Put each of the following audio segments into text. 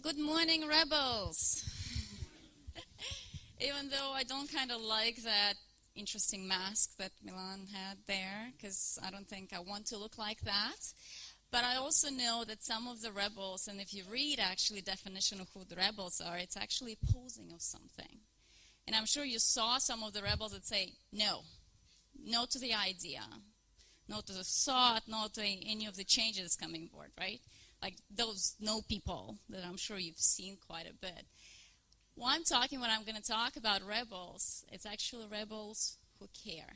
Good morning, rebels. Even though I don't kind of like that interesting mask that Milan had there, because I don't think I want to look like that. But I also know that some of the rebels, and if you read actually definition of who the rebels are, it's actually opposing of something. And I'm sure you saw some of the rebels that say, no to the idea, no to the thought, no to any of the changes coming forward, right? Like those no people that I'm sure you've seen quite a bit. When I'm going to talk about rebels, it's actually rebels who care.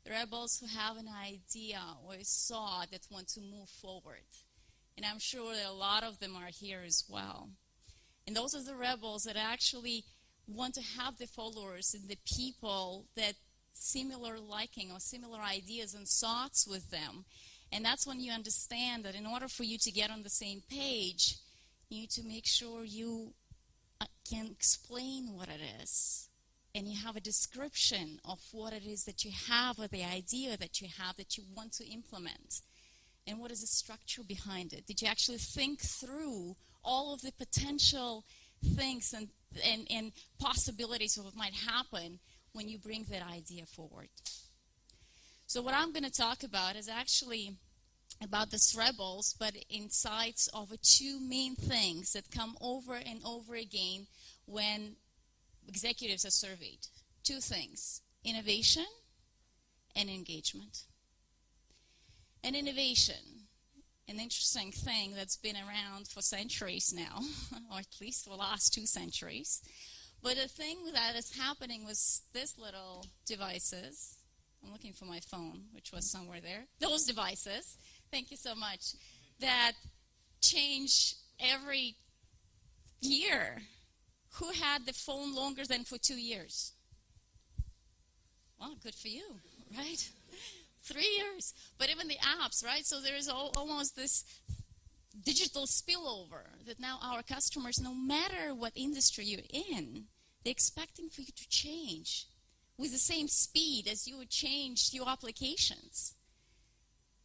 The rebels who have an idea or a thought that want to move forward. And I'm sure that a lot of them are here as well. And those are the rebels that actually want to have the followers and the people that similar liking or similar ideas and thoughts with them. And that's when you understand that in order for you to get on the same page, you need to make sure you can explain what it is. And you have a description of what it is that you have or the idea that you have that you want to implement. And what is the structure behind it? Did you actually think through all of the potential things and possibilities of what might happen when you bring that idea forward? So what I'm going to talk about is actually about these rebels, but insights of two main things that come over and over again when executives are surveyed. Two things: innovation and engagement. And innovation, an interesting thing that's been around for centuries now, or at least for the last 2 centuries. But the thing that is happening with these little devices, I'm looking for my phone, which was somewhere there. Those devices, thank you so much, that change every year. Who had the phone longer than for 2 years? Well, good for you, right? 3 years. But even the apps, right? So there is almost this digital spillover that now our customers, no matter what industry you're in, they're expecting for you to change with the same speed as you would change your applications.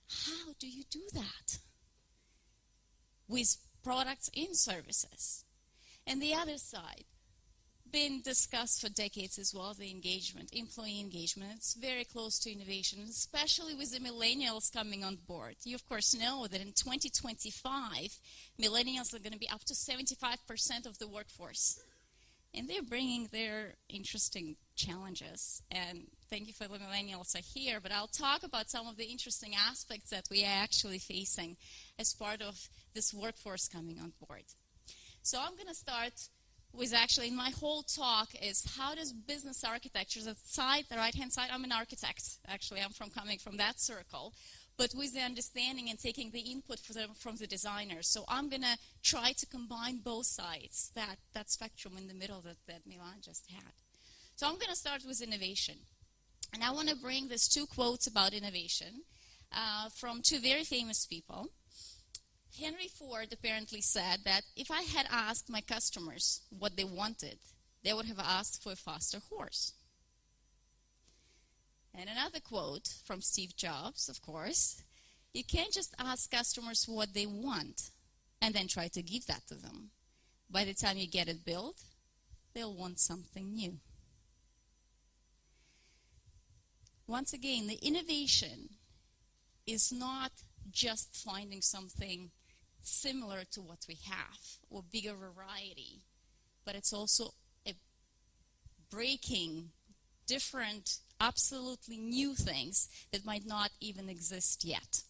How do you do that? With products and services. And the other side, been discussed for decades as well, the engagement, employee engagement. It's very close to innovation, especially with the millennials coming on board. You, of course, know that in 2025, millennials are going to be up to 75% of the workforce. And they're bringing their interesting challenges. And thank you for the millennials are here. But I'll talk about some of the interesting aspects that we are actually facing as part of this workforce coming on board. So I'm going to start with actually, my whole talk is how does business architecture, the right-hand side, I'm an architect. Actually, I'm coming from that circle. But with the understanding and taking the input from the designers. So I'm going to try to combine both sides, that spectrum in the middle that Milan just had. So I'm going to start with innovation. And I want to bring these 2 quotes about innovation from 2 very famous people. Henry Ford apparently said that if I had asked my customers what they wanted, they would have asked for a faster horse. And another quote from Steve Jobs, of course: you can't just ask customers what they want and then try to give that to them. By the time you get it built, they'll want something new. Once again, the innovation is not just finding something similar to what we have or bigger variety, but it's also a breaking different, absolutely new things that might not even exist yet.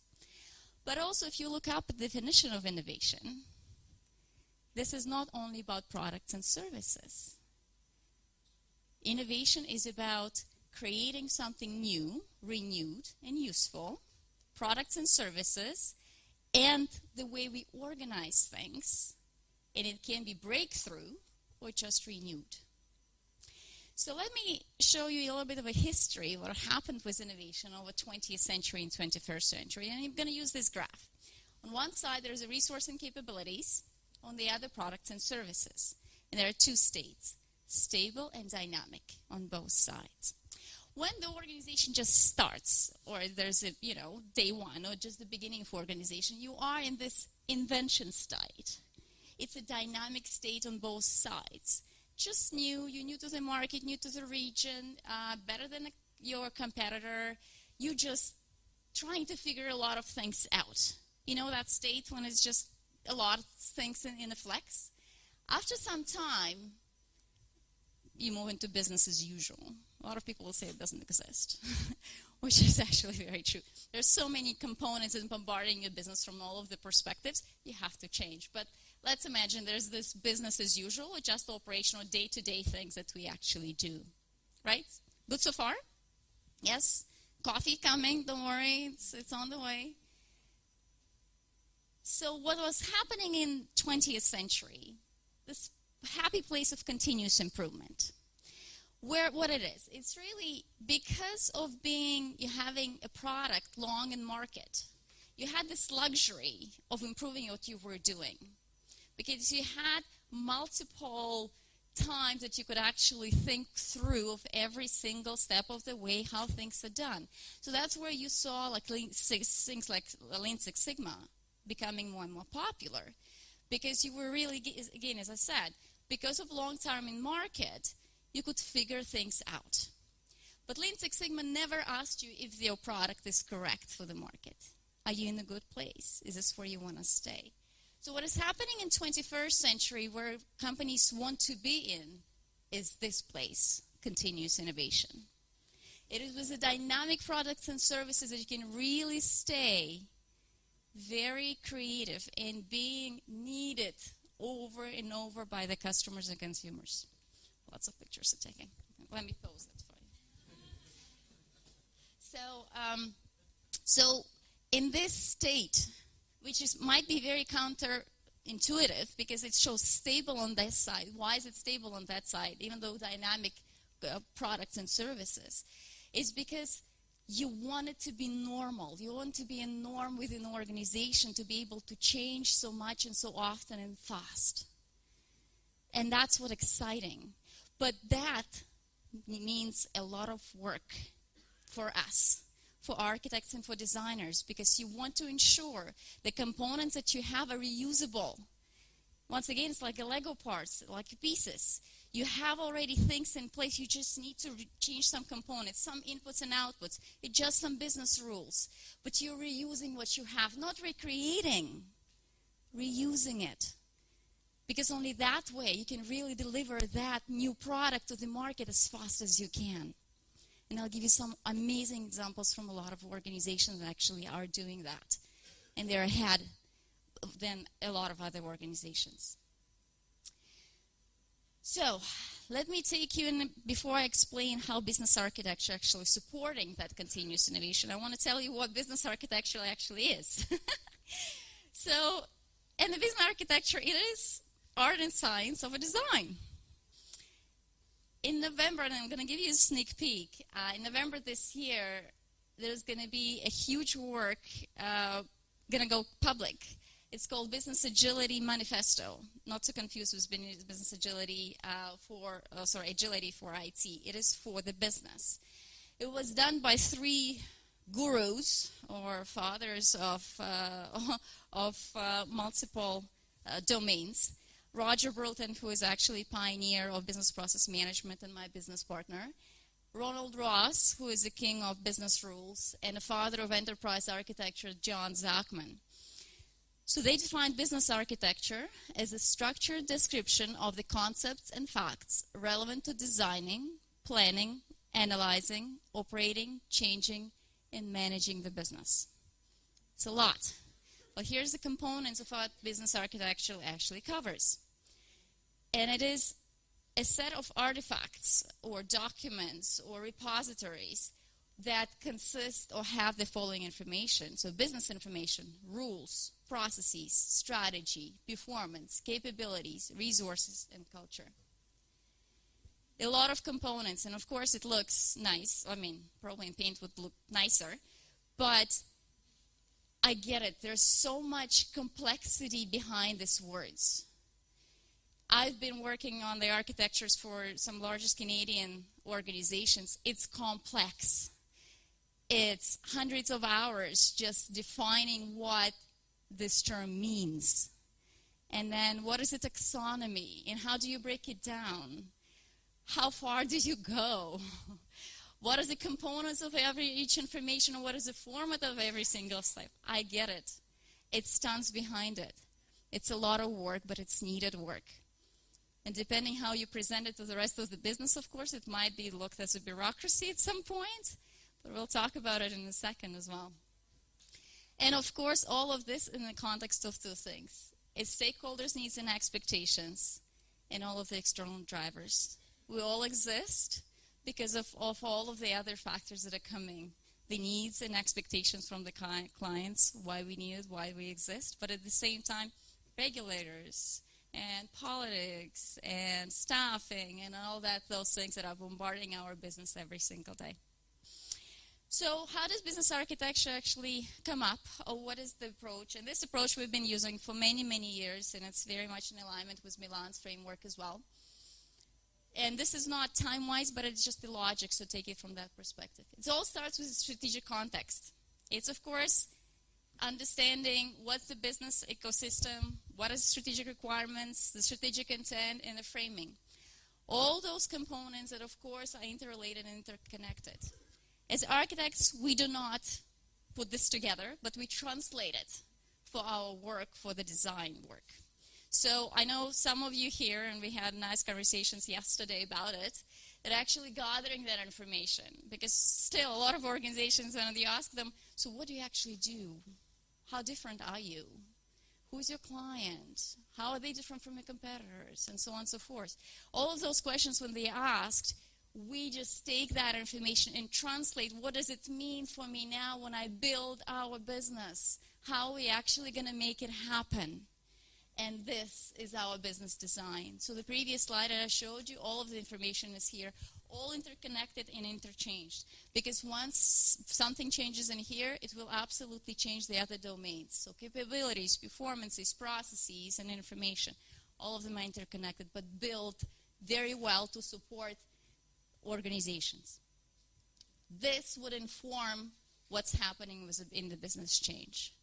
But also, if you look up the definition of innovation, this is not only about products and services. Innovation is about creating something new, renewed, and useful, products and services, and the way we organize things. And it can be breakthrough or just renewed. So let me show you a little bit of a history of what happened with innovation over 20th century and 21st century. And I'm going to use this graph. On one side, there's a resource and capabilities. On the other, products and services. And there are 2 states, stable and dynamic on both sides. When the organization just starts, or there's a, day one, or just the beginning of organization, you are in this invention state. It's a dynamic state on both sides. Just you're new to the market, new to the region, better than your competitor. You're just trying to figure a lot of things out. You know that state when it's just a lot of things in a flex? After some time, you move into business as usual. A lot of people will say it doesn't exist, which is actually very true. There's so many components in bombarding your business from all of the perspectives, you have to change. But let's imagine there's this business as usual, just operational day-to-day things that we actually do, right? Good so far? Yes? Coffee coming, don't worry, it's on the way. So what was happening in 20th century, this happy place of continuous improvement, where what it is, it's really because of having a product long in market, you had this luxury of improving what you were doing, because you had multiple times that you could actually think through of every single step of the way how things are done. So that's where you saw things like Lean Six Sigma becoming more and more popular, because you were really, again, as I said, because of long time in market, you could figure things out. But Lean Six Sigma never asked you if your product is correct for the market. Are you in a good place? Is this where you want to stay? So what is happening in 21st century where companies want to be in is this place, continuous innovation. It is with the dynamic products and services that you can really stay very creative in being needed over and over by the customers and consumers. Lots of pictures are taken. Let me pose that for you. So in this state, which might be very counterintuitive because it shows stable on that side. Why is it stable on that side, even though dynamic products and services? It's because you want it to be normal. You want to be a norm within an organization to be able to change so much and so often and fast. And that's what's exciting. But that means a lot of work for us, for architects and for designers, because you want to ensure the components that you have are reusable. Once again, it's like a Lego parts, like pieces. You have already things in place. You just need to change some components, some inputs and outputs, adjust some business rules. But you're reusing what you have, not recreating, reusing it. Because only that way you can really deliver that new product to the market as fast as you can. And I'll give you some amazing examples from a lot of organizations that actually are doing that. And they're ahead than a lot of other organizations. So, let me take you in, before I explain how business architecture actually supporting that continuous innovation, I want to tell you what business architecture actually is. So, in the business architecture, it is art and science of a design. In November, and I'm going to give you a sneak peek, in November this year, there's going to be a huge work going to go public. It's called Business Agility Manifesto, not to confuse with Business Agility Agility for IT. It is for the business. It was done by 3 gurus or fathers of multiple domains. Roger Burlton, who is actually pioneer of business process management and my business partner. Ronald Ross, who is the king of business rules, and the father of enterprise architecture, John Zachman. So they defined business architecture as a structured description of the concepts and facts relevant to designing, planning, analyzing, operating, changing, and managing the business. It's a lot. But here's the components of what business architecture actually covers. And it is a set of artifacts or documents or repositories that consist or have the following information. So business information, rules, processes, strategy, performance, capabilities, resources, and culture. A lot of components, and of course it looks nice. I mean, probably in paint would look nicer, but I get it. There's so much complexity behind these words. I've been working on the architectures for some largest Canadian organizations. It's complex. It's hundreds of hours just defining what this term means. And then what is the taxonomy? And how do you break it down? How far do you go? What are the components of each information, and what is the format of every single step? I get it. It stands behind it. It's a lot of work, but it's needed work. And depending how you present it to the rest of the business, of course, it might be looked as a bureaucracy at some point, but we'll talk about it in a second as well. And of course, all of this in the context of two things. It's stakeholders' needs and expectations, and all of the external drivers. We all exist because of all of the other factors that are coming. The needs and expectations from the clients, why we need it, why we exist, but at the same time, regulators and politics and staffing and all that, those things that are bombarding our business every single day. So how does business architecture actually come up, or what is the approach? And this approach we've been using for many, many years, and it's very much in alignment with Milan's framework as well. And this is not time-wise, but it's just the logic, so take it from that perspective. It all starts with strategic context. It's, of course, understanding what's the business ecosystem, what are the strategic requirements, the strategic intent, and the framing. All those components that, of course, are interrelated and interconnected. As architects, we do not put this together, but we translate it for our work, for the design work. So I know some of you here, and we had nice conversations yesterday about it, that actually gathering that information, because still a lot of organizations, when you ask them, so what do you actually do? How different are you? Who's your client? How are they different from your competitors? And so on and so forth. All of those questions, when they asked, we just take that information and translate, what does it mean for me now when I build our business? How are we actually going to make it happen? And this is our business design. So the previous slide that I showed you, all of the information is here, all interconnected and interchanged. Because once something changes in here, it will absolutely change the other domains. So capabilities, performances, processes, and information, all of them are interconnected, but built very well to support organizations. This would inform what's happening in the business change.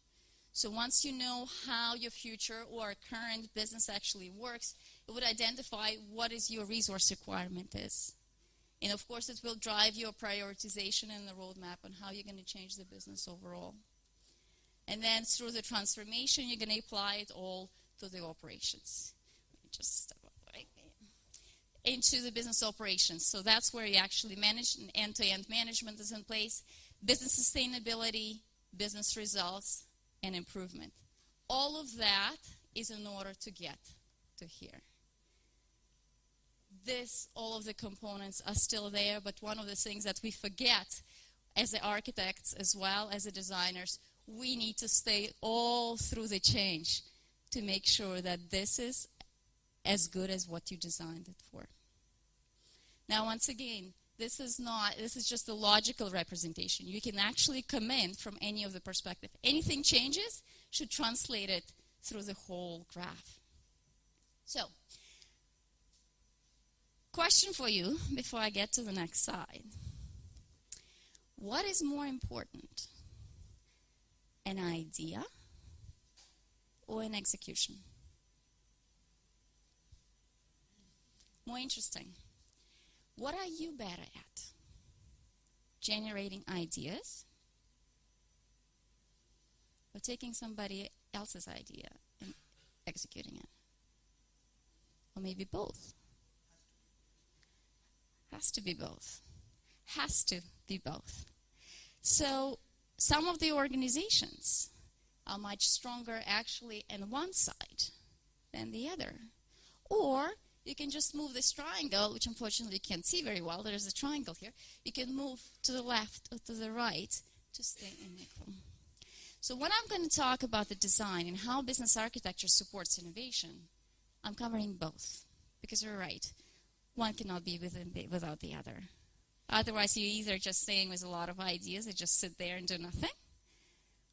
So once you know how your future or current business actually works, it would identify what is your resource requirement is. And of course, it will drive your prioritization and the roadmap on how you're going to change the business overall. And then through the transformation, you're going to apply it all to the operations. Let me just step up right into the business operations. So that's where you actually manage, and end-to-end management is in place. Business sustainability, business results, and improvement. All of that is in order to get to here. All of the components are still there, but one of the things that we forget as the architects as well as the designers, we need to stay all through the change to make sure that this is as good as what you designed it for. Now, once again, this is just a logical representation. You can actually come in from any of the perspective. Anything changes, should translate it through the whole graph. So, question for you before I get to the next slide. What is more important, an idea or an execution? More interesting. What are you better at? Generating ideas or taking somebody else's idea and executing it? Or maybe both? Has to be both. Has to be both. So some of the organizations are much stronger actually on one side than the other. Or you can just move this triangle, which unfortunately you can't see very well. There's a triangle here. You can move to the left or to the right to stay in equal. So when I'm going to talk about the design and how business architecture supports innovation, I'm covering both. Because you're right. One cannot be without the other. Otherwise, you're either just staying with a lot of ideas that just sit there and do nothing,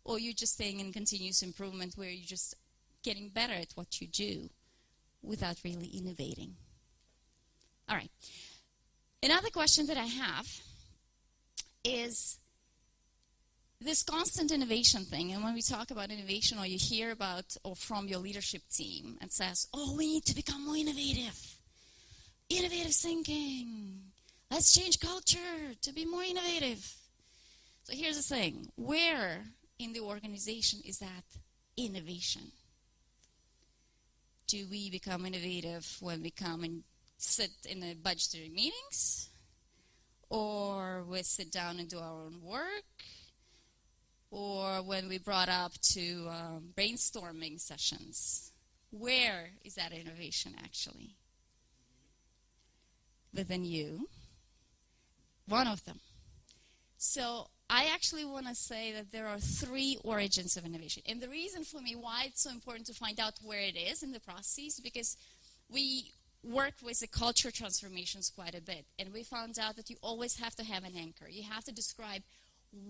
or you're just staying in continuous improvement where you're just getting better at what you do without really innovating. All right. Another question that I have is this constant innovation thing, and when we talk about innovation or you hear about or from your leadership team and says, oh, we need to become more innovative thinking, let's change culture to be more innovative. So here's the thing, where in the organization is that innovation? Do we become innovative when we come and sit in the budgetary meetings? Or we sit down and do our own work? Or when we brought up to brainstorming sessions? Where is that innovation actually? Within you. One of them. So I actually want to say that there are 3 origins of innovation. And the reason for me why it's so important to find out where it is in the process, because we work with the culture transformations quite a bit. And we found out that you always have to have an anchor. You have to describe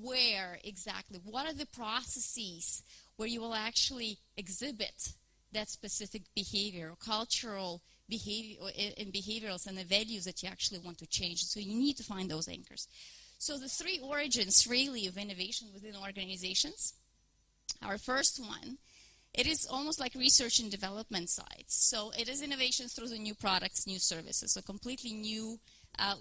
where exactly, what are the processes where you will actually exhibit that specific behavior or cultural behavior and behaviors and the values that you actually want to change. So you need to find those anchors. So the 3 origins really of innovation within organizations. Our first one, it is almost like research and development sites. So it is innovation through the new products, new services, a completely new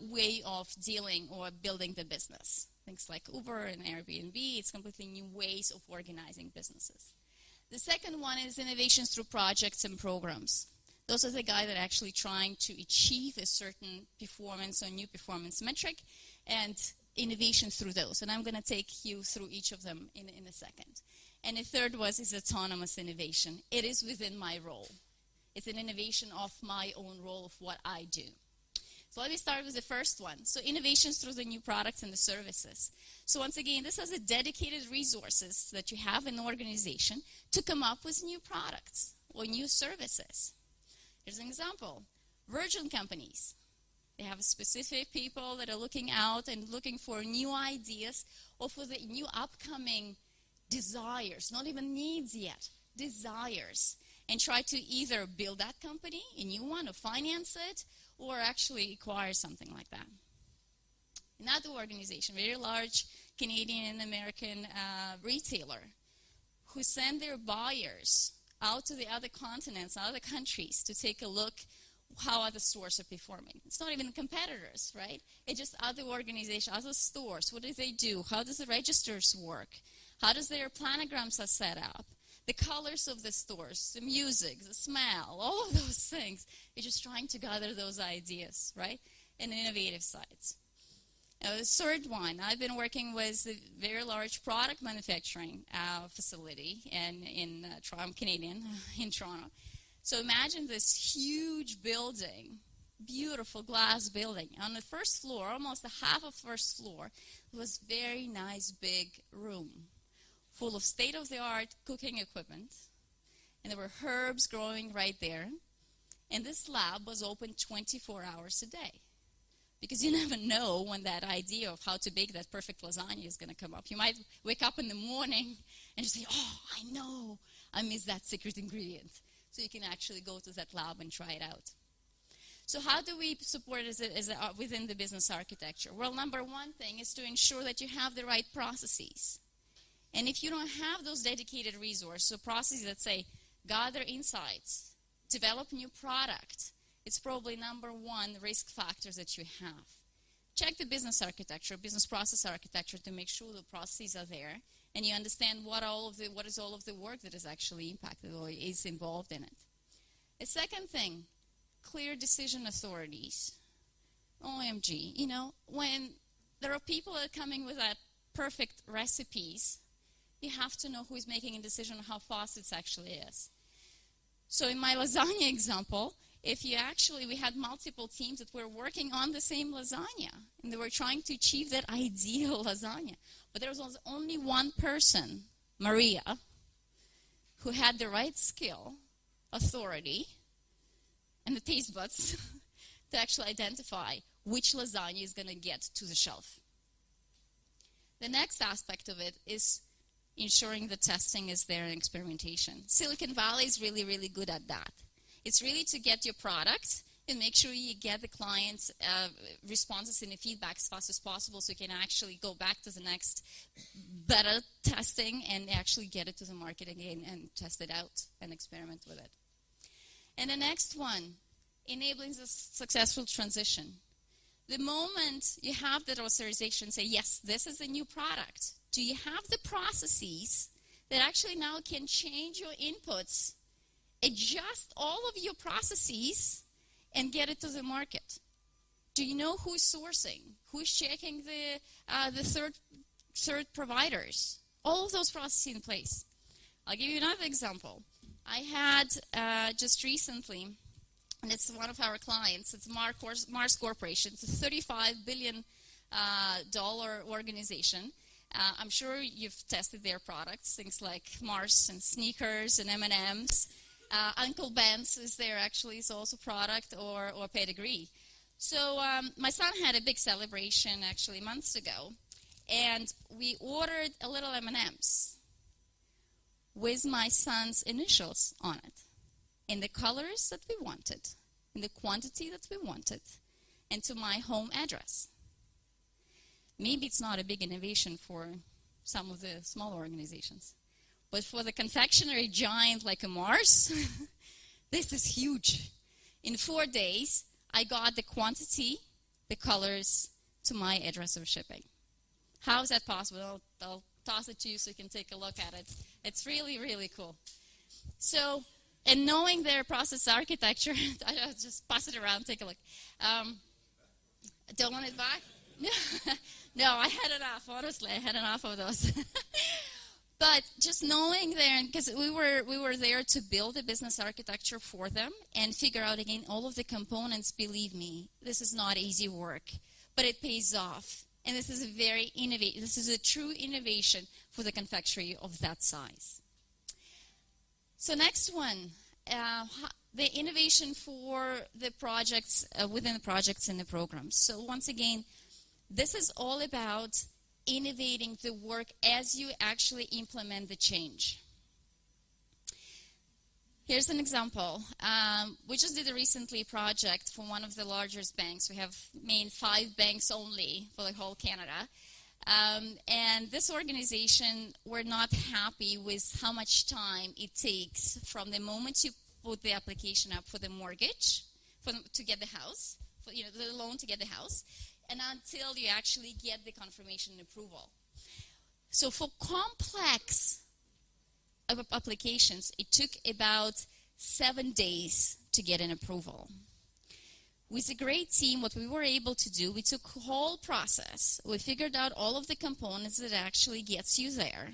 way of dealing or building the business. Things like Uber and Airbnb, it's completely new ways of organizing businesses. The second one is innovations through projects and programs. Those are the guys that are actually trying to achieve a certain performance or new performance metric, and innovation through those. And I'm going to take you through each of them in a second. And the third is autonomous innovation. It is within my role. It's an innovation of my own role of what I do. So let me start with the first one. So innovations through the new products and the services. So once again, this is a dedicated resources that you have in the organization to come up with new products or new services. Here's an example. Virgin companies. They have specific people that are looking out and looking for new ideas or for the new upcoming desires, not even needs yet, desires, and try to either build that company, a new one, or finance it, or actually acquire something like that. Another organization, very large Canadian and American retailer, who send their buyers out to the other continents, other countries, to take a look how other stores are performing. It's not even competitors, right? It's just other organizations, other stores. What do they do? How does the registers work? How does their planograms are set up? The colors of the stores, the music, the smell, all of those things. You're just trying to gather those ideas, right? And innovative sites. Now, the third one, I've been working with a very large product manufacturing facility in I'm Canadian, in Toronto. So imagine this huge building, beautiful glass building. On the first floor, almost the half of the first floor, was very nice big room full of state-of-the-art cooking equipment. And there were herbs growing right there. And this lab was open 24 hours a day. Because you never know when that idea of how to bake that perfect lasagna is going to come up. You might wake up in the morning and just say, oh, I know, I missed that secret ingredient. So you can actually go to that lab and try it out. So how do we support within the business architecture? Well, number one thing is to ensure that you have the right processes. And if you don't have those dedicated resources, so processes that say, gather insights, develop new product, it's probably number one risk factors that you have. Check the business architecture, business process architecture, to make sure the processes are there and you understand what is all of the work that is actually impacted or is involved in it. A second thing, clear decision authorities. OMG, when there are people that are coming with that perfect recipes, you have to know who is making a decision on how fast it actually is. So in my lasagna example, we had multiple teams that were working on the same lasagna, and they were trying to achieve that ideal lasagna. But there was only one person, Maria, who had the right skill, authority, and the taste buds to actually identify which lasagna is going to get to the shelf. The next aspect of it is ensuring the testing is there and experimentation. Silicon Valley is really, really good at that. It's really to get your product and make sure you get the client's responses and the feedback as fast as possible so you can actually go back to the next better testing and actually get it to the market again and test it out and experiment with it. And the next one, enabling the successful transition. The moment you have that authorization, say, yes, this is a new product, do you have the processes that actually now can change your inputs, adjust all of your processes, and get it to the market? Do you know who's sourcing? Who's checking the third providers? All of those processes in place. I'll give you another example. I had just recently, and it's one of our clients, it's Mars Corporation. It's a $35 billion organization. I'm sure you've tested their products, things like Mars and sneakers and M&Ms. Uncle Ben's is there actually, is also product, or Pedigree. So my son had a big celebration actually months ago, and we ordered a little M&Ms with my son's initials on it, in the colors that we wanted, in the quantity that we wanted, and to my home address. Maybe it's not a big innovation for some of the smaller organizations, but for the confectionery giant like a Mars, this is huge. In 4 days, I got the quantity, the colors, to my address of shipping. How is that possible? I'll toss it to you so you can take a look at it. It's really, really cool. So, and knowing their process architecture, I'll just pass it around, take a look. Don't want it back? No, I had enough, honestly. I had enough of those. But just knowing there, because we were there to build a business architecture for them and figure out, again, all of the components. Believe me, this is not easy work, but it pays off. And this is this is a true innovation for the confectionery of that size. So next one, the innovation for the projects, within the projects and the programs. So once again, this is all about innovating the work as you actually implement the change. Here's an example. We just did a recently project for one of the largest banks. We have 5 banks only for the whole Canada. And this organization, we're not happy with how much time it takes from the moment you put the application up for the mortgage, to get the house, the loan to get the house, and until you actually get the confirmation and approval. So for complex applications, it took about 7 days to get an approval. With a great team, what we were able to do, we took the whole process. We figured out all of the components that actually gets you there.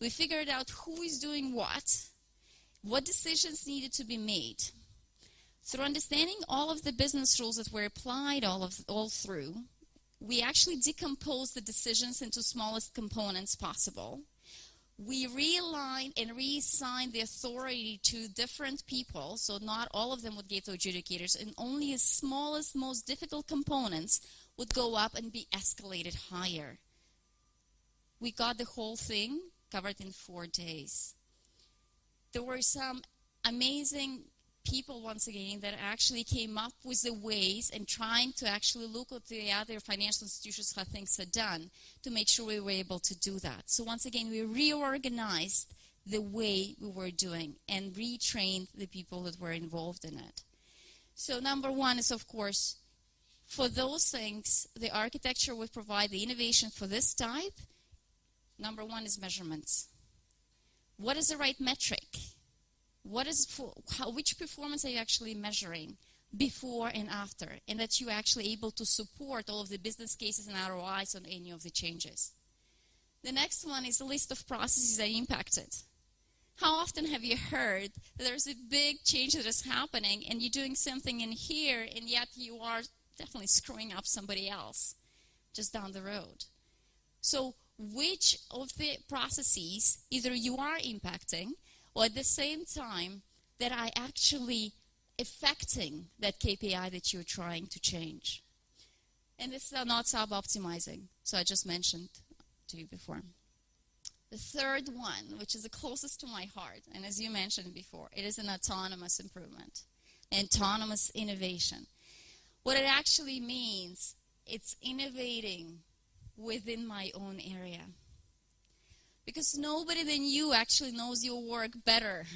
We figured out who is doing what decisions needed to be made. Through understanding all of the business rules that were applied all through, we actually decomposed the decisions into smallest components possible. We realigned and reassigned the authority to different people, so not all of them would get to adjudicators, and only the smallest, most difficult components would go up and be escalated higher. We got the whole thing covered in 4 days. There were some amazing people, once again, that actually came up with the ways and trying to actually look at the other financial institutions, how things are done, to make sure we were able to do that. So once again, we reorganized the way we were doing and retrained the people that were involved in it. So number one is, of course, for those things, the architecture would provide the innovation for this type. Number one is measurements. What is the right metric? Which performance are you actually measuring before and after, and that you're actually able to support all of the business cases and ROIs on any of the changes. The next one is a list of processes that are impacted. How often have you heard that there's a big change that is happening and you're doing something in here, and yet you are definitely screwing up somebody else just down the road? So which of the processes either you are impacting, or at the same time that are actually affecting that KPI that you're trying to change? And this is not sub-optimizing, so I just mentioned to you before. The third one, which is the closest to my heart, and as you mentioned before, it is an autonomous improvement. autonomous innovation. What it actually means, it's innovating within my own area. Because nobody than you actually knows your work better.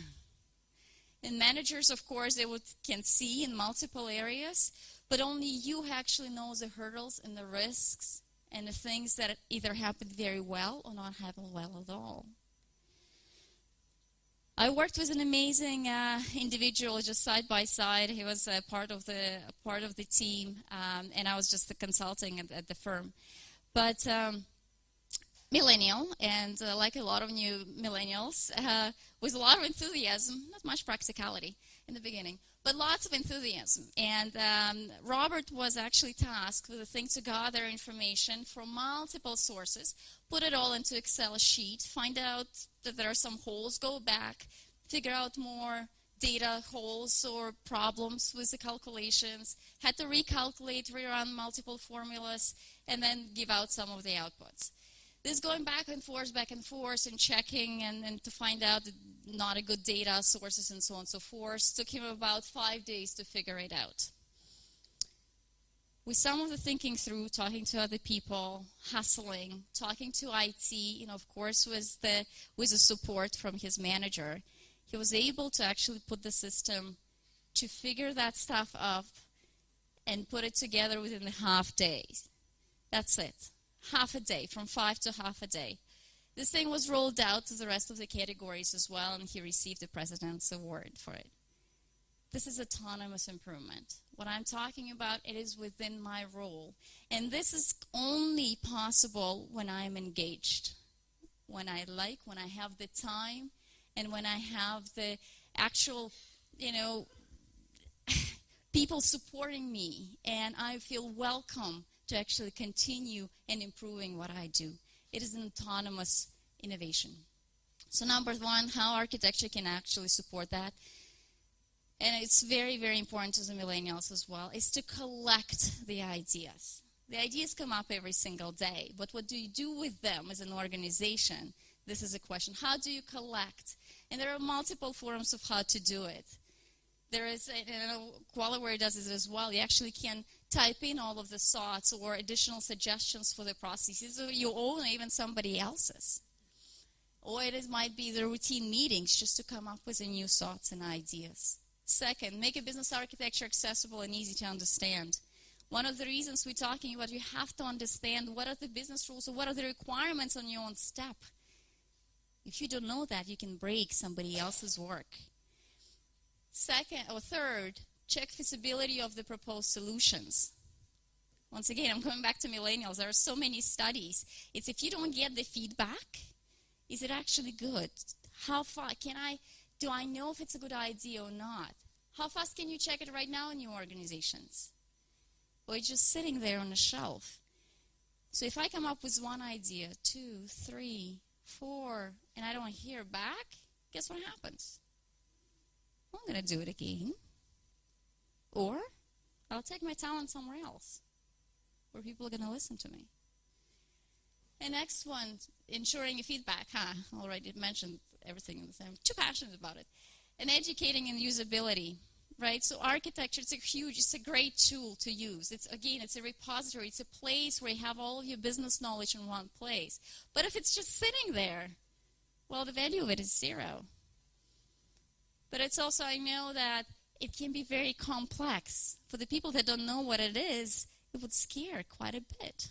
And managers, of course, they can see in multiple areas, but only you actually know the hurdles and the risks and the things that either happen very well or not happen well at all. I worked with an amazing individual just side by side. He was a part of the team, and I was just the consulting at the firm. But millennial, and like a lot of new millennials, with a lot of enthusiasm, not much practicality in the beginning, but lots of enthusiasm. And Robert was actually tasked with the thing to gather information from multiple sources, put it all into Excel sheet, find out that there are some holes, go back, figure out more data holes or problems with the calculations, had to recalculate, rerun multiple formulas, and then give out some of the outputs. This going back and forth, and checking and to find out not a good data sources and so on and so forth took him about 5 days to figure it out. With some of the thinking through, talking to other people, hustling, talking to IT, of course, with the support from his manager, he was able to actually put the system to figure that stuff up and put it together within a half day. That's it. Half a day, from 5 to half a day. This thing was rolled out to the rest of the categories as well, and he received the President's Award for it. This is autonomous improvement. What I'm talking about, it is within my role. And this is only possible when I'm engaged, when I have the time, and when I have the actual, people supporting me, and I feel welcome to actually continue and improving what I do. It is an autonomous innovation. So number one, how architecture can actually support that, and it's very, very important to the millennials as well, is to collect the ideas. The ideas come up every single day, but what do you do with them as an organization? This is a question. How do you collect? And there are multiple forms of how to do it. There is, Qualiware does this as well. You actually can type in all of the thoughts or additional suggestions for the processes, or your own, or even somebody else's. Or it might be the routine meetings just to come up with the new thoughts and ideas. Second, make a business architecture accessible and easy to understand. One of the reasons we're talking about, you have to understand what are the business rules or what are the requirements on your own step. If you don't know that, you can break somebody else's work. Third, check feasibility of the proposed solutions. Once again, I'm coming back to millennials. There are so many studies. It's if you don't get the feedback, is it actually good? How far do I know if it's a good idea or not? How fast can you check it right now in your organizations? Or it's just sitting there on a shelf. So if I come up with one idea, 2, 3, 4, and I don't hear back, guess what happens? I'm going to do it again. Or I'll take my talent somewhere else where people are going to listen to me. And next one, ensuring feedback. Already mentioned everything in the same. I'm too passionate about it. And educating and usability, right? So architecture, it's a great tool to use. It's a repository. It's a place where you have all of your business knowledge in one place. But if it's just sitting there, well, the value of it is zero. But it's also, I know that it can be very complex. For the people that don't know what it is, it would scare quite a bit.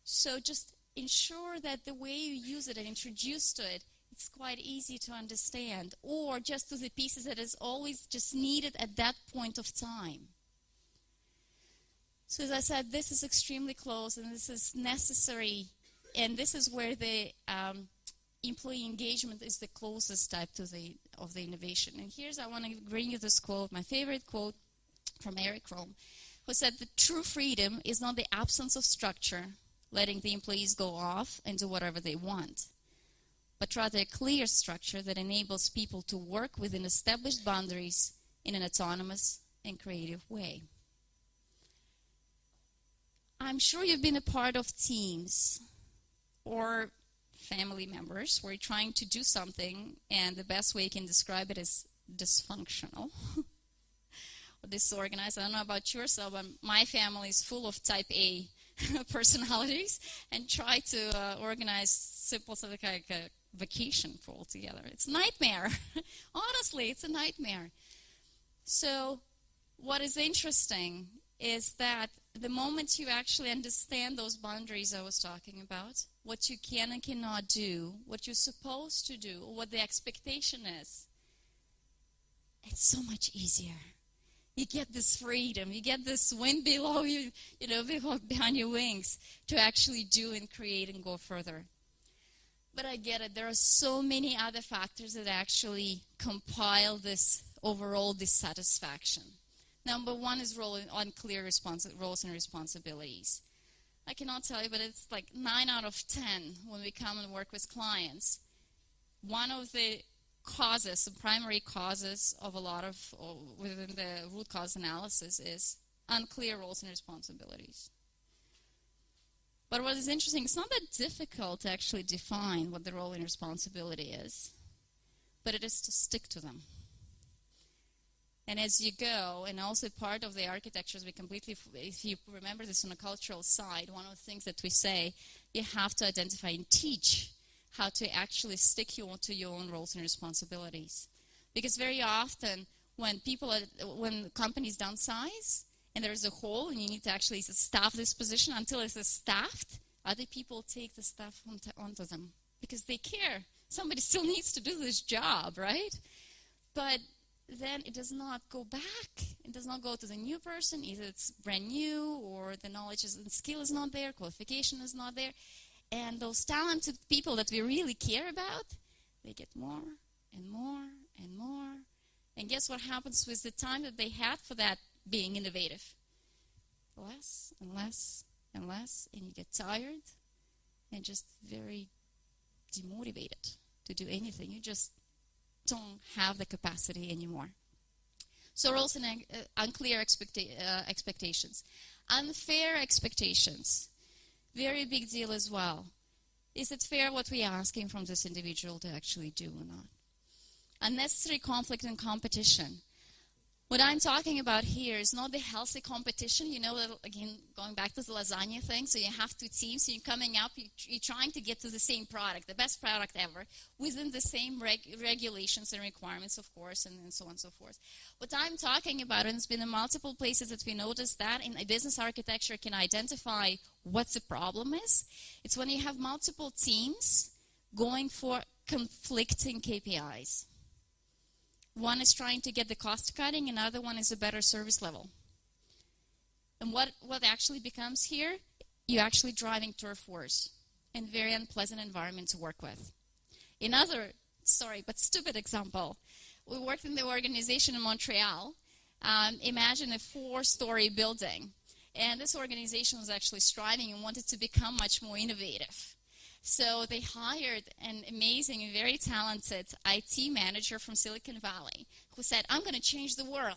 So just ensure that the way you use it and introduce to it, it's quite easy to understand. Or just to the pieces that is always just needed at that point of time. So as I said, this is extremely close and this is necessary. And this is where the employee engagement is the closest type of the innovation. And I want to bring you this quote, my favorite quote from Eric Fromm, who said, "The true freedom is not the absence of structure, letting the employees go off and do whatever they want, but rather a clear structure that enables people to work within established boundaries in an autonomous and creative way." I'm sure you've been a part of teams or family members where you're trying to do something, and the best way you can describe it is dysfunctional. disorganized. I don't know about yourself, but my family is full of type A personalities, and try to organize simple something like a vacation for all together. It's a nightmare. Honestly, it's a nightmare. So what is interesting is that the moment you actually understand those boundaries I was talking about, what you can and cannot do, what you're supposed to do, what the expectation is, it's so much easier. You get this freedom, you get this wind below you, behind your wings to actually do and create and go further. But I get it, there are so many other factors that actually compile this overall dissatisfaction. Number one is unclear roles and responsibilities. I cannot tell you, but it's like 9 out of 10 when we come and work with clients. One of the causes, the primary causes of a lot of, within the root cause analysis, is unclear roles and responsibilities. But what is interesting, it's not that difficult to actually define what the role and responsibility is, but it is to stick to them. And as you go, and also part of the architectures, we completely, if you remember this on a cultural side, one of the things that we say, you have to identify and teach how to actually stick to your own roles and responsibilities. Because very often, when companies downsize, and there's a hole, and you need to actually staff this position until it's staffed, other people take the stuff onto them because they care. Somebody still needs to do this job, right? But then it does not go back. It does not go to the new person. Either it's brand new, or the knowledge and skill is not there, qualification is not there. And those talented people that we really care about, they get more and more and more. And guess what happens with the time that they had for that being innovative? Less and less and less, and you get tired and just very demotivated to do anything. You just don't have the capacity anymore. So roles and unclear expectations. Unfair expectations. Very big deal as well. Is it fair what we're asking from this individual to actually do or not? Unnecessary conflict and competition. What I'm talking about here is not the healthy competition. Again, going back to the lasagna thing, so you have 2 teams, so you're coming up, you're trying to get to the same product, the best product ever, within the same regulations and requirements, of course, and so on and so forth. What I'm talking about, and it's been in multiple places that we noticed that in a business architecture can identify what the problem is. It's when you have multiple teams going for conflicting KPIs. One is trying to get the cost cutting, another one is a better service level. And what actually becomes here, you're actually driving turf wars in very unpleasant environment to work with. Another, sorry, but stupid example. We worked in the organization in Montreal. Imagine a 4-story building. And this organization was actually striving and wanted to become much more innovative. So they hired an amazing and very talented IT manager from Silicon Valley who said, I'm going to change the world.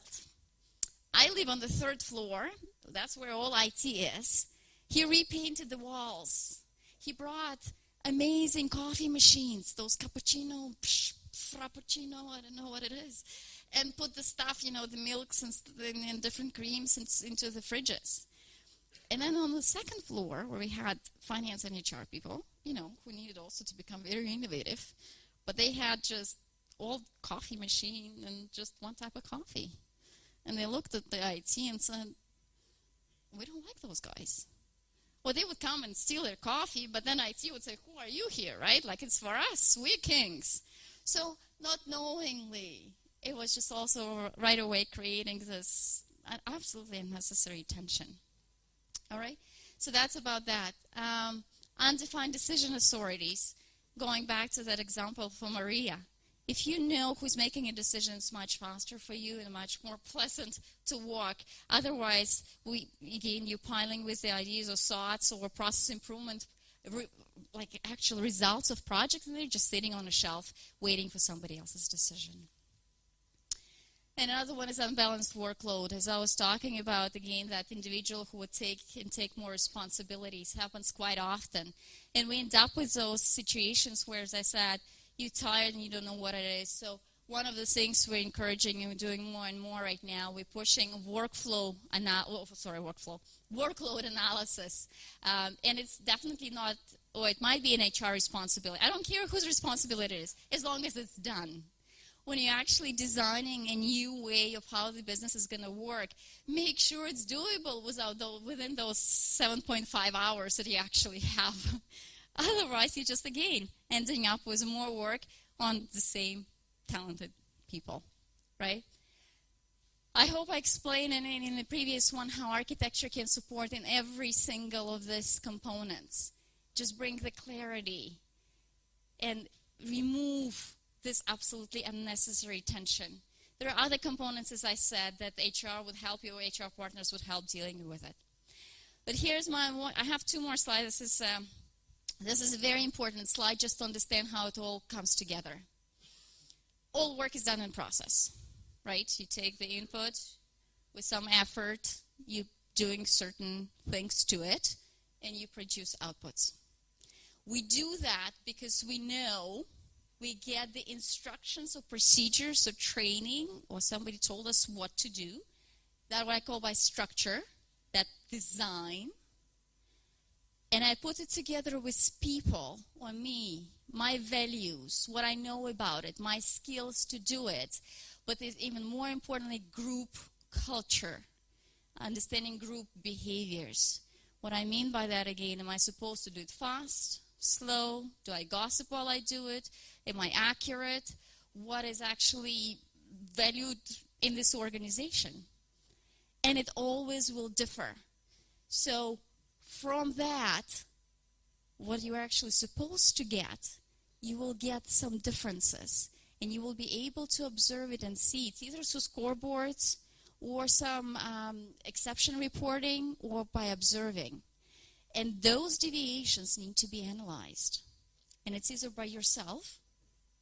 I live on the 3rd floor. That's where all IT is. He repainted the walls. He brought amazing coffee machines, those cappuccino, frappuccino, I don't know what it is, and put the stuff, the milks and different creams into the fridges. And then on the 2nd floor, where we had finance and HR people, who needed also to become very innovative, but they had just old coffee machine and just one type of coffee. And they looked at the IT and said, we don't like those guys. Well, they would come and steal their coffee, but then IT would say, who are you here, right? Like, it's for us, we're kings. So, not knowingly, it was just also right away creating this absolutely unnecessary tension. All right? So that's about that. Undefined decision authorities. Going back to that example for Maria. If you know who's making a decision, it's much faster for you and much more pleasant to walk. Otherwise, you're piling with the ideas or thoughts or process improvement, like actual results of projects, and they're just sitting on a shelf waiting for somebody else's decision. And another one is unbalanced workload. As I was talking about, again, that individual who would take more responsibilities happens quite often. And we end up with those situations where, as I said, you're tired and you don't know what it is. So one of the things we're encouraging and we're doing more and more right now, we're pushing workload analysis. And it's definitely not, or it might be an HR responsibility. I don't care whose responsibility it is, as long as it's done. When you're actually designing a new way of how the business is going to work, make sure it's doable within those 7.5 hours that you actually have. Otherwise, you're just, again, ending up with more work on the same talented people, right? I hope I explained in the previous one how architecture can support in every single of these components. Just bring the clarity and remove this absolutely unnecessary tension. There are other components, as I said, that HR would help you, or HR partners would help dealing with it. But here's I have two more slides. This is a very important slide just to understand how it all comes together. All work is done in process, right? You take the input with some effort, you're doing certain things to it, and you produce outputs. We do that because we know we get the instructions or procedures or training, or somebody told us what to do. That's what I call by structure, that design. And I put it together with people, or me, my values, what I know about it, my skills to do it. But there's even more importantly, group culture, understanding group behaviors. What I mean by that, again, am I supposed to do it fast, slow? Do I gossip while I do it? Am I accurate? What is actually valued in this organization? And it always will differ. So from that, what you're actually supposed to get, you will get some differences. And you will be able to observe it and see it, either through scoreboards or some exception reporting, or by observing. And those deviations need to be analyzed. And it's either by yourself,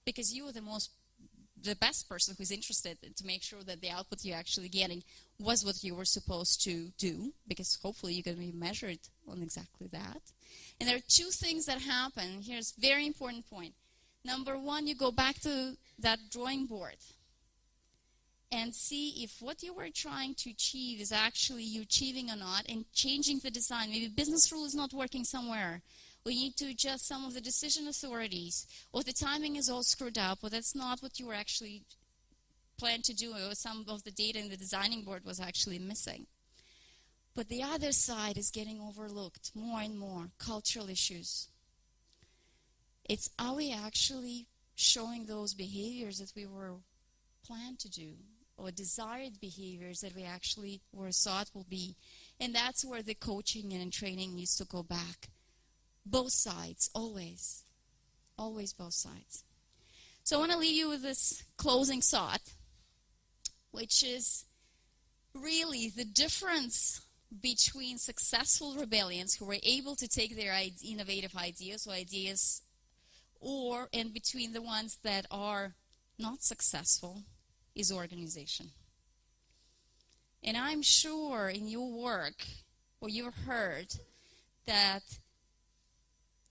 because you are the best person who's interested to make sure that the output you're actually getting was what you were supposed to do, because hopefully you're going to be measured on exactly that. And there are two things that happen. Here's a very important point. Number one, you go back to that drawing board and see if what you were trying to achieve is actually you achieving or not, and changing the design. Maybe business rule is not working somewhere. We need to adjust some of the decision authorities, or the timing is all screwed up, or that's not what you were actually planned to do, or some of the data in the designing board was actually missing. But the other side is getting overlooked more and more, cultural issues. It's, are we actually showing those behaviors that we were planned to do, or desired behaviors that we actually were thought will be? And that's where the coaching and training needs to go back. Both sides, always. Always both sides. So I want to leave you with this closing thought, which is really the difference between successful rebellions who were able to take their innovative ideas and between the ones that are not successful is organization. And I'm sure in your work, or you've heard that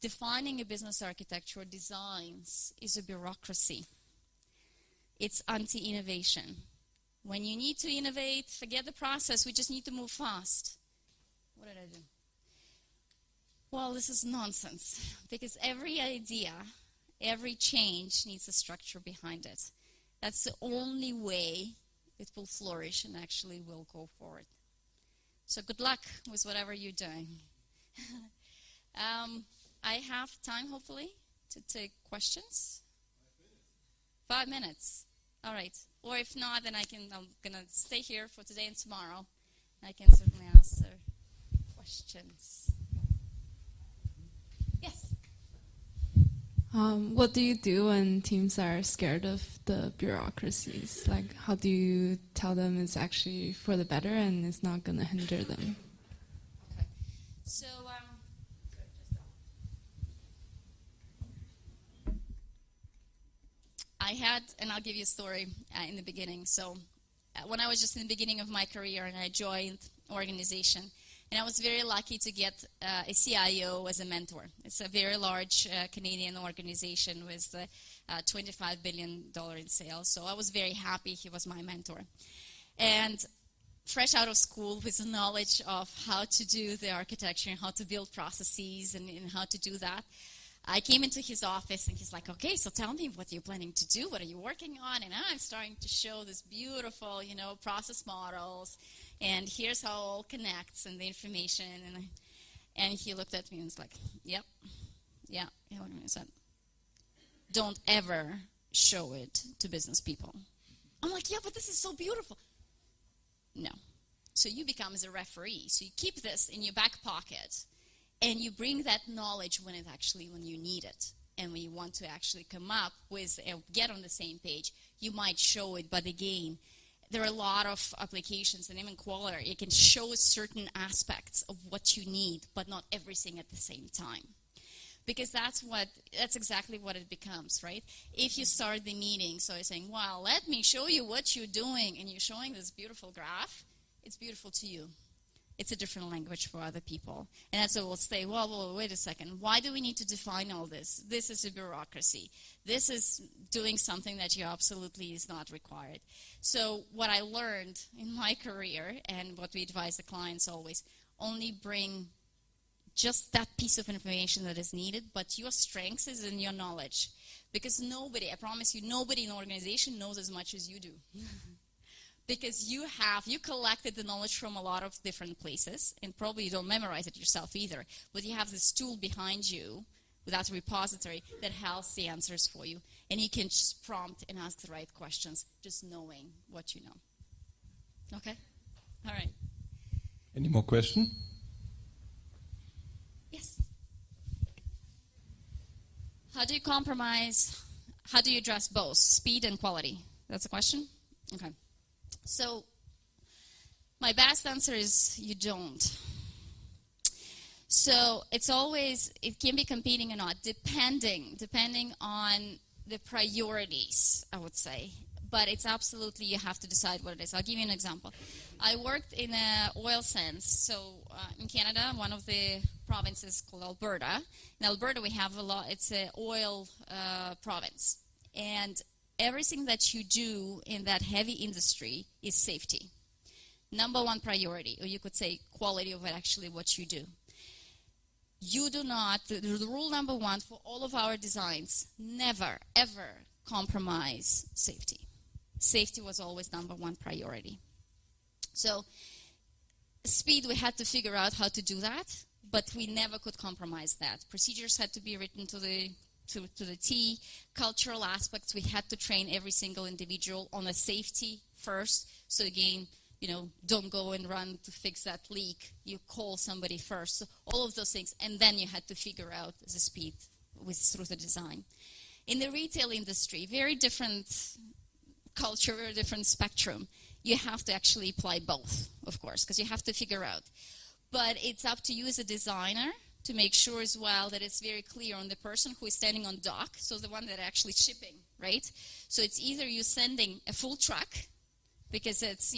defining a business architecture or designs is a bureaucracy. It's anti-innovation. When you need to innovate, forget the process. We just need to move fast. What did I do? Well, this is nonsense, because every idea, every change needs a structure behind it. That's the only way it will flourish and actually will go forward. So good luck with whatever you're doing. I have time, hopefully, to take questions. 5 minutes. All right. Or if not, then I'm going to stay here for today and tomorrow. I can certainly answer questions. Yes? What do you do when teams are scared of the bureaucracies? Like, how do you tell them it's actually for the better and it's not going to hinder them? Okay. So, I had, and I'll give you a story in the beginning. So when I was just in the beginning of my career and I joined organization, And I was very lucky to get a CIO as a mentor. It's a very large Canadian organization with $25 billion in sales. So I was very happy he was my mentor. And fresh out of school with the knowledge of how to do the architecture and how to build processes and how to do that, I came into his office and he's like, okay, so tell me what you're planning to do, what are you working on? And I'm starting to show this beautiful, process models, and here's how it all connects and the information. And he looked at me and was like, yep, yeah. He looked at me and said, don't ever show it to business people. I'm like, yeah, but this is so beautiful. No. So you become as a referee. So you keep this in your back pocket, and you bring that knowledge when you need it. And when you want to actually come up with, get on the same page, you might show it. But again, there are a lot of applications, and even Qualler, it can show certain aspects of what you need, but not everything at the same time. Because that's exactly what it becomes, right? If you start the meeting, so you're saying, well, let me show you what you're doing, and you're showing this beautiful graph, it's beautiful to you. It's a different language for other people. And that's what we'll say, well, wait a second. Why do we need to define all this? This is a bureaucracy. This is doing something that you absolutely is not required. So what I learned in my career, and what we advise the clients always, only bring just that piece of information that is needed, but your strengths is in your knowledge. Because nobody, I promise you, nobody in the organization knows as much as you do. Because you collected the knowledge from a lot of different places, and probably you don't memorize it yourself either, but you have this tool behind you, that repository, that has the answers for you, and you can just prompt and ask the right questions, just knowing what you know. Okay? All right. Any more questions? Yes. How do you address both speed and quality? That's a question? Okay. So my best answer is you don't. So it can be competing or not, depending on the priorities, I would say. But it's absolutely, you have to decide what it is. I'll give you an example. I worked in oil sands. So in Canada, one of the provinces called Alberta. In Alberta, we have it's an oil province. And everything that you do in that heavy industry is safety. Number one priority, or you could say quality of what you do. You do not, the rule number one for all of our designs, never, ever compromise safety. Safety was always number one priority. So speed, we had to figure out how to do that, but we never could compromise that. Procedures had to be written to the T. Cultural aspects, we had to train every single individual on the safety first. So again, don't go and run to fix that leak. You call somebody first. So all of those things, and then you had to figure out the speed through the design. In the retail industry, very different culture, very different spectrum. You have to actually apply both, of course, because you have to figure out. But it's up to you as a designer to make sure as well that it's very clear on the person who is standing on dock, so the one that actually shipping, right? So it's either you sending a full truck, because it's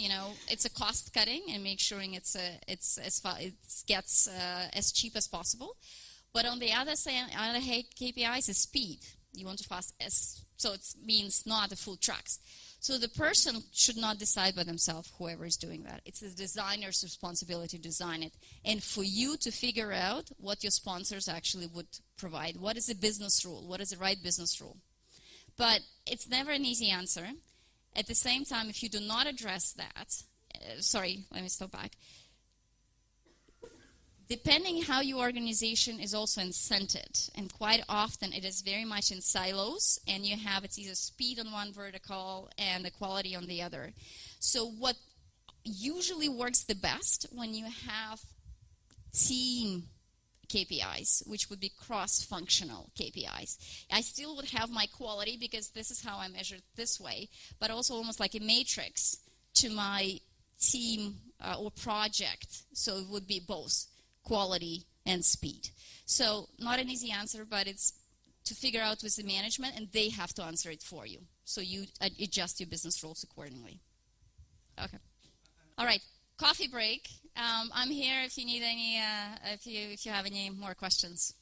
a cost cutting and make sure it gets as cheap as possible. But on the other side, KPIs is speed. You want to fast so it means not the full trucks. So the person should not decide by themselves, whoever is doing that. It's the designer's responsibility to design it. And for you to figure out what your sponsors actually would provide. What is the business rule? What is the right business rule? But it's never an easy answer. At the same time, if you do not address that, let me step back. Depending how your organization is also incented, and quite often it is very much in silos, and it's either speed on one vertical and the quality on the other. So what usually works the best when you have team KPIs, which would be cross-functional KPIs. I still would have my quality because this is how I measure it this way, but also almost like a matrix to my team or project. So it would be both quality and speed. So not an easy answer, but it's to figure out with the management, and they have to answer it for you. So you adjust your business rules accordingly. Okay. All right. Coffee break. I'm here if you need any, if you have any more questions.